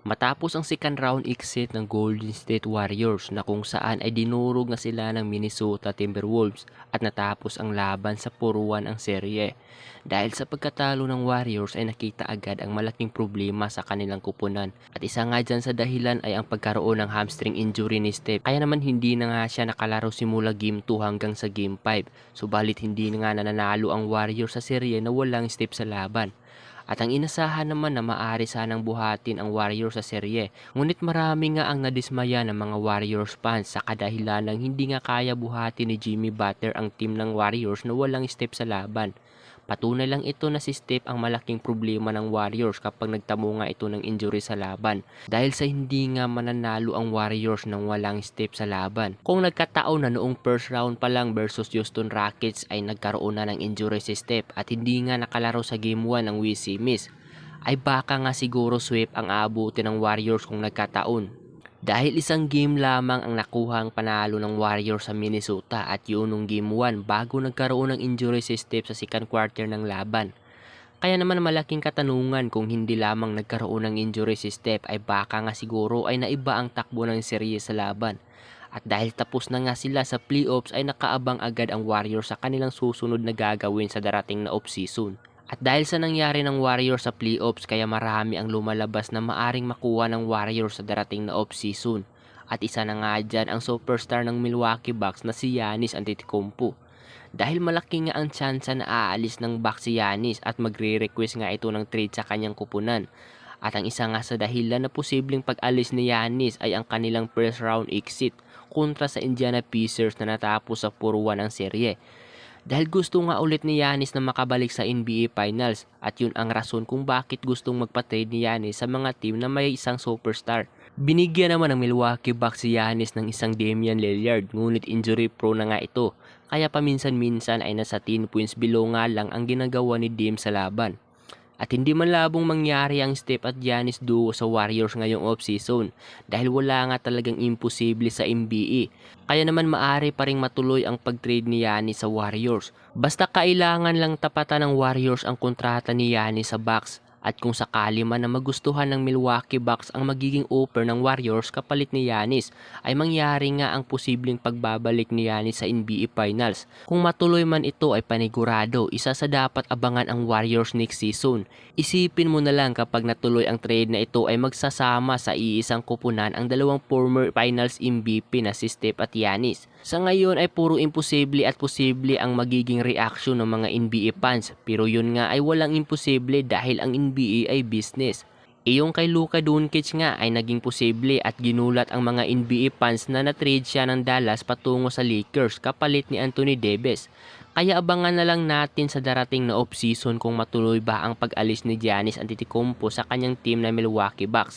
Matapos ang second round exit ng Golden State Warriors na kung saan ay dinurog na sila ng Minnesota Timberwolves at natapos ang laban sa 4-1 ang serye. Dahil sa pagkatalo ng Warriors ay nakita agad ang malaking problema sa kanilang kupunan at isa nga dyan sa dahilan ay ang pagkaroon ng hamstring injury ni Steph, kaya naman hindi na nga siya nakalaro simula Game 2 hanggang sa Game 5, subalit hindi na nga nananalo ang Warriors sa serye na walang Steph sa laban. At ang inasahan naman na maaari sanang buhatin ang Warriors sa serye. Ngunit marami nga ang nadismaya ng mga Warriors fans sa kadahilan ng hindi nga kaya buhatin ni Jimmy Butler ang team ng Warriors na walang Steph sa laban. Patunay lang ito na si Steph ang malaking problema ng Warriors kapag nagtamo nga ito ng injury sa laban. Dahil sa hindi nga mananalo ang Warriors ng walang Steph sa laban. Kung nagkataon na noong first round pa lang versus Houston Rockets ay nagkaroon na ng injury si Steph at hindi nga nakalaro sa Game 1 ng Wizzy Miss, ay baka nga siguro sweep ang aabutin ng Warriors kung nagkataon. Dahil isang game lamang ang nakuhang panalo ng Warriors sa Minnesota at yun nung Game 1 bago nagkaroon ng injury si Steph sa second quarter ng laban. Kaya naman malaking katanungan kung hindi lamang nagkaroon ng injury si Steph ay baka nga siguro ay naiba ang takbo ng serye sa laban. At dahil tapos na nga sila sa playoffs ay nakaabang agad ang Warriors sa kanilang susunod na gagawin sa darating na offseason. At dahil sa nangyari ng Warriors sa playoffs kaya marami ang lumalabas na maaring makuha ng Warriors sa darating na offseason. At isa na nga dyan ang superstar ng Milwaukee Bucks na si Giannis Antetokounmpo. Dahil malaki nga ang tsansa na aalis ng Bucks si Giannis at magre-request nga ito ng trade sa kanyang kupunan. At ang isa nga sa dahilan na posibleng pag-alis ni Giannis ay ang kanilang first round exit kontra sa Indiana Pacers na natapos sa 4-1 ang serye. Dahil gusto nga ulit ni Giannis na makabalik sa NBA Finals at yun ang rason kung bakit gustong magpa-trade ni Giannis sa mga team na may isang superstar. Binigyan naman ng Milwaukee Bucks si Giannis ng isang Damian Lillard ngunit injury prone na nga ito, kaya paminsan-minsan ay nasa 10 points below nga lang ang ginagawa ni Dame sa laban. At hindi man labong mangyari ang Steph at Giannis duo sa Warriors ngayong offseason dahil wala nga talagang imposible sa NBA. Kaya naman maaari pa ring matuloy ang pag-trade ni Giannis sa Warriors. Basta kailangan lang tapatan ng Warriors ang kontrata ni Giannis sa Bucks. At kung sakali man na magustuhan ng Milwaukee Bucks ang magiging offer ng Warriors kapalit ni Giannis, ay mangyari nga ang posibleng pagbabalik ni Giannis sa NBA Finals. Kung matuloy man ito ay panigurado, isa sa dapat abangan ang Warriors next season. Isipin mo na lang kapag natuloy ang trade na ito ay magsasama sa iisang kupunan ang dalawang former Finals MVP na si Steph at Giannis. Sa ngayon ay puro imposible at posible ang magiging reaction ng mga NBA fans, pero yun nga ay walang imposible dahil ang NBA ay business. Iyong kay Luka Doncic nga ay naging posible at ginulat ang mga NBA fans na na-trade siya ng Dallas patungo sa Lakers kapalit ni Anthony Davis. Kaya abangan na lang natin sa darating na offseason kung matuloy ba ang pag-alis ni Giannis Antetokounmpo sa kanyang team na Milwaukee Bucks.